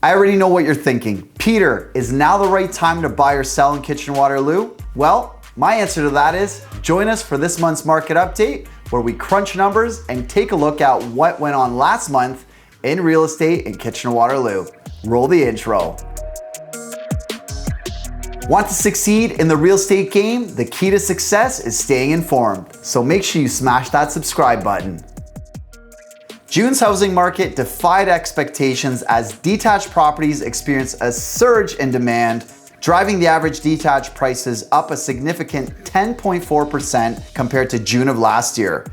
I already know what you're thinking. Peter, is now the right time to buy or sell in Kitchener-Waterloo? Well, my answer to that is join us for this month's market update, where we crunch numbers and take a look at what went on last month in real estate in Kitchener-Waterloo. Roll the intro. Want to succeed in the real estate game? The key to success is staying informed. So make sure you smash that subscribe button. June's housing market defied expectations as detached properties experienced a surge in demand, driving the average detached prices up a significant 10.4% compared to June of last year.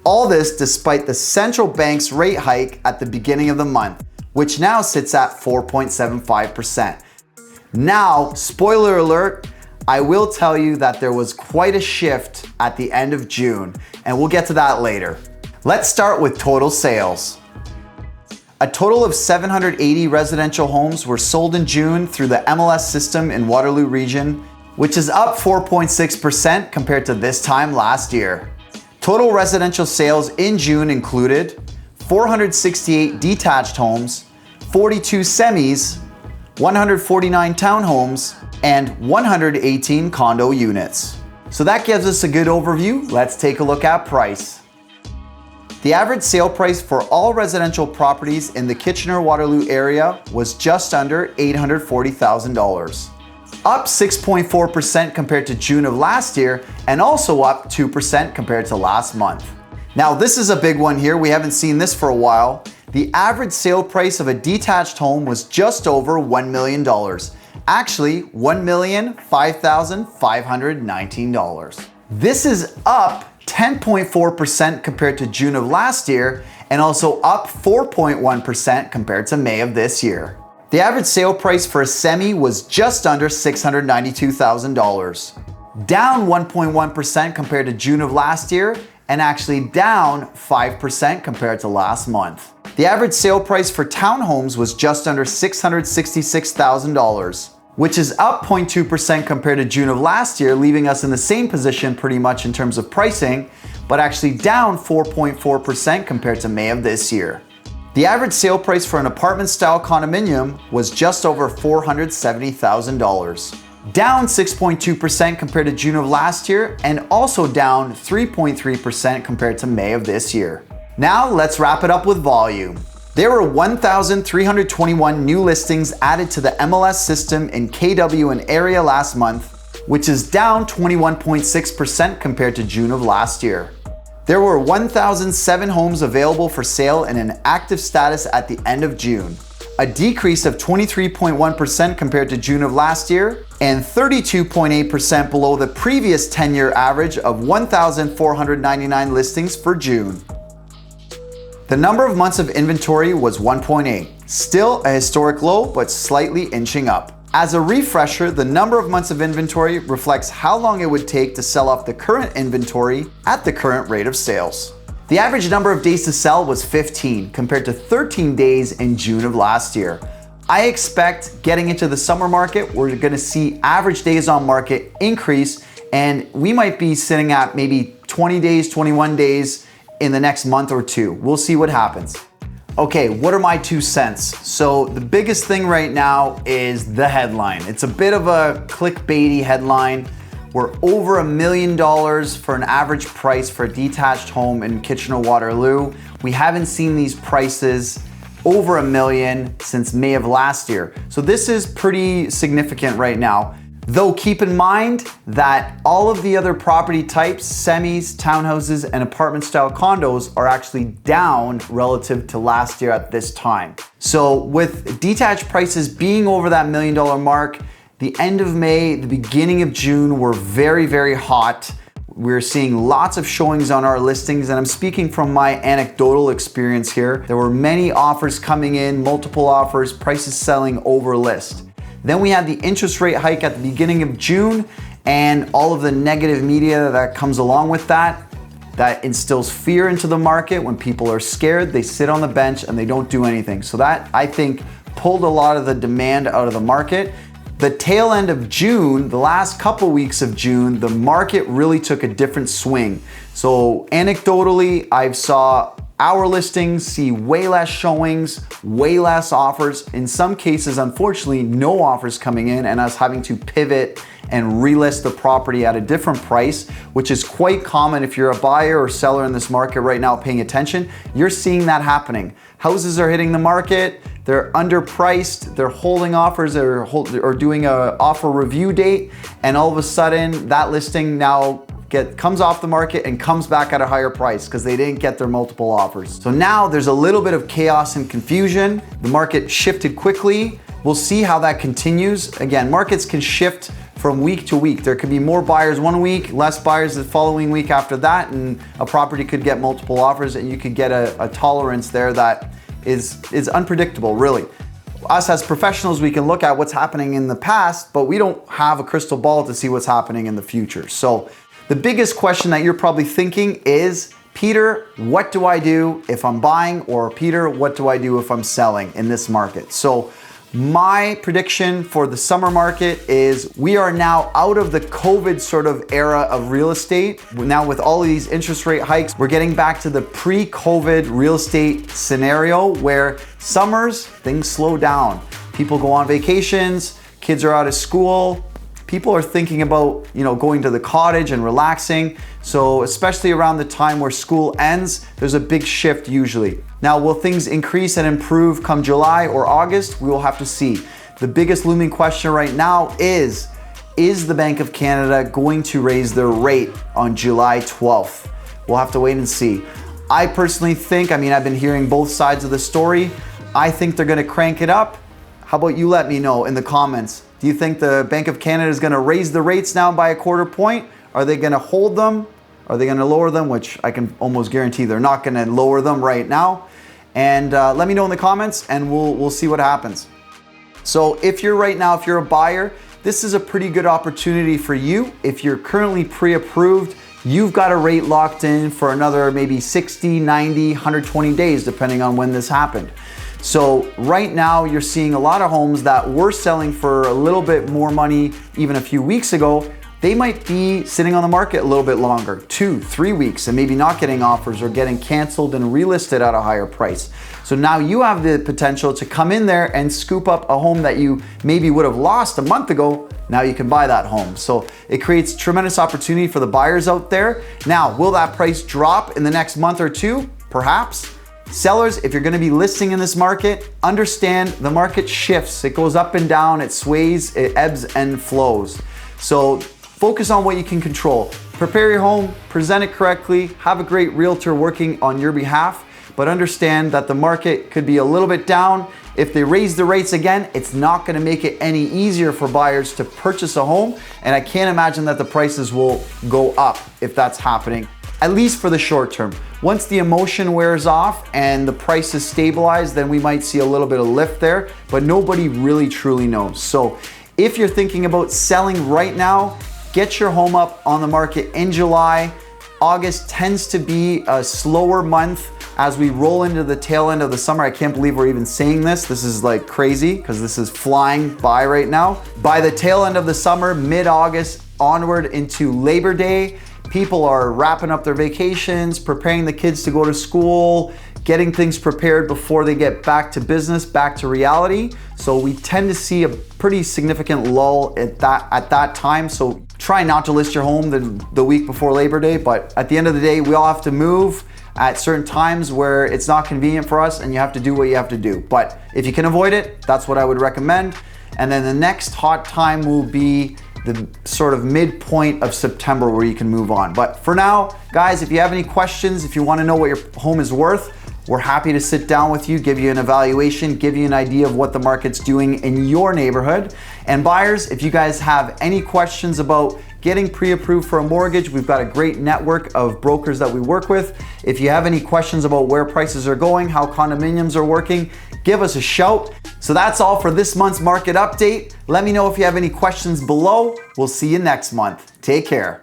All this despite the central bank's rate hike at the beginning of the month, which now sits at 4.75%. Now, spoiler alert, I will tell you that there was quite a shift at the end of June, and we'll get to that later. Let's start with total sales. A total of 780 residential homes were sold in June through the MLS system in Waterloo region, which is up 4.6% compared to this time last year. Total residential sales in June included 468 detached homes, 42 semis, 149 townhomes, and 118 condo units. So that gives us a good overview. Let's take a look at price. The average sale price for all residential properties in the Kitchener-Waterloo area was just under $840,000, up 6.4% compared to June of last year, and also up 2% compared to last month. Now this is a big one here. We haven't seen this for a while. The average sale price of a detached home was just over $1 million. Actually, $1,005,519. This is up 10.4% compared to June of last year, and also up 4.1% compared to May of this year. The average sale price for a semi was just under $692,000, down 1.1% compared to June of last year, and actually down 5% compared to last month. The average sale price for townhomes was just under $666,000, which is up 0.2% compared to June of last year, leaving us in the same position pretty much in terms of pricing, but actually down 4.4% compared to May of this year. The average sale price for an apartment-style condominium was just over $470,000, down 6.2% compared to June of last year, and also down 3.3% compared to May of this year. Now let's wrap it up with volume. There were 1,321 new listings added to the MLS system in KW and area last month, which is down 21.6% compared to June of last year. There were 1,007 homes available for sale in an active status at the end of June, a decrease of 23.1% compared to June of last year, and 32.8% below the previous 10-year average of 1,499 listings for June. The number of months of inventory was 1.8, still a historic low, but slightly inching up. As a refresher, the number of months of inventory reflects how long it would take to sell off the current inventory at the current rate of sales. The average number of days to sell was 15, compared to 13 days in June of last year. I expect getting into the summer market, we're gonna see average days on market increase, and we might be sitting at maybe 20 days, 21 days in the next month or two. We'll see what happens. Okay, what are my 2 cents? So the biggest thing right now is the headline. It's a bit of a clickbaity headline. We're over $1 million for an average price for a detached home in Kitchener-Waterloo. We haven't seen these prices over $1 million since May of last year. So this is pretty significant right now. Though keep in mind that all of the other property types, semis, townhouses, and apartment-style condos are actually down relative to last year at this time. So with detached prices being over that $1 million mark, the end of May, the beginning of June were very, very hot. We're seeing lots of showings on our listings, and I'm speaking from my anecdotal experience here. There were many offers coming in, multiple offers, prices selling over list. Then we had the interest rate hike at the beginning of June and all of the negative media that comes along with that. That instills fear into the market. When people are scared, they sit on the bench and they don't do anything. So that, I think, pulled a lot of the demand out of the market. The tail end of June, the last couple weeks of June, the market really took a different swing. So anecdotally, I saw our listings see way less showings, way less offers. In some cases, unfortunately, no offers coming in and us having to pivot and relist the property at a different price, which is quite common if you're a buyer or seller in this market right now paying attention. You're seeing that happening. Houses are hitting the market, they're underpriced, they're holding offers or doing an offer review date, and all of a sudden that listing now comes off the market and comes back at a higher price because they didn't get their multiple offers. So now there's a little bit of chaos and confusion. The market shifted quickly. We'll see how that continues. Again, markets can shift from week to week. There could be more buyers one week, less buyers the following week after that, and a property could get multiple offers and you could get a tolerance there that is unpredictable, really. Us as professionals, we can look at what's happening in the past, but we don't have a crystal ball to see what's happening in the future. So the biggest question that you're probably thinking is, Peter, what do I do if I'm buying? Or Peter, what do I do if I'm selling in this market? So my prediction for the summer market is we are now out of the COVID sort of era of real estate. Now with all of these interest rate hikes, we're getting back to the pre-COVID real estate scenario where summers, things slow down. People go on vacations, kids are out of school, people are thinking about, going to the cottage and relaxing. So especially around the time where school ends, there's a big shift usually. Now, will things increase and improve come July or August? We will have to see. The biggest looming question right now is the Bank of Canada going to raise their rate on July 12th? We'll have to wait and see. I personally think, I've been hearing both sides of the story. I think they're gonna crank it up. How about you let me know in the comments? Do you think the Bank of Canada is going to raise the rates now by a quarter point? Are they going to hold them? Are they going to lower them? Which I can almost guarantee they're not going to lower them right now. And let me know in the comments and we'll see what happens. So if you're a buyer, this is a pretty good opportunity for you. If you're currently pre-approved, you've got a rate locked in for another maybe 60, 90, 120 days, depending on when this happened. So right now you're seeing a lot of homes that were selling for a little bit more money even a few weeks ago. They might be sitting on the market a little bit longer, 2-3 weeks, and maybe not getting offers or getting canceled and relisted at a higher price. So now you have the potential to come in there and scoop up a home that you maybe would have lost a month ago. Now you can buy that home. So it creates tremendous opportunity for the buyers out there. Now, will that price drop in the next month or two? Perhaps. Sellers, if you're going to be listing in this market, understand the market shifts. It goes up and down, it sways, it ebbs and flows. So focus on what you can control. Prepare your home, present it correctly, have a great realtor working on your behalf, but understand that the market could be a little bit down. If they raise the rates again, it's not going to make it any easier for buyers to purchase a home, and I can't imagine that the prices will go up if that's happening, at least for the short term. Once the emotion wears off and the price is stabilized, then we might see a little bit of lift there, but nobody really truly knows. So if you're thinking about selling right now, get your home up on the market in July. August tends to be a slower month as we roll into the tail end of the summer. I can't believe we're even saying this. This is like crazy because this is flying by right now. By the tail end of the summer, mid-August onward into Labor Day, people are wrapping up their vacations, preparing the kids to go to school, getting things prepared before they get back to business, back to reality. So we tend to see a pretty significant lull at that time. So try not to list your home the week before Labor Day, but at the end of the day, we all have to move at certain times where it's not convenient for us and you have to do what you have to do. But if you can avoid it, that's what I would recommend. And then the next hot time will be the sort of midpoint of September where you can move on. But for now, guys, if you have any questions, if you want to know what your home is worth, we're happy to sit down with you, give you an evaluation, give you an idea of what the market's doing in your neighborhood. And buyers, if you guys have any questions about getting pre-approved for a mortgage, we've got a great network of brokers that we work with. If you have any questions about where prices are going, how condominiums are working, give us a shout. So that's all for this month's market update. Let me know if you have any questions below. We'll see you next month. Take care.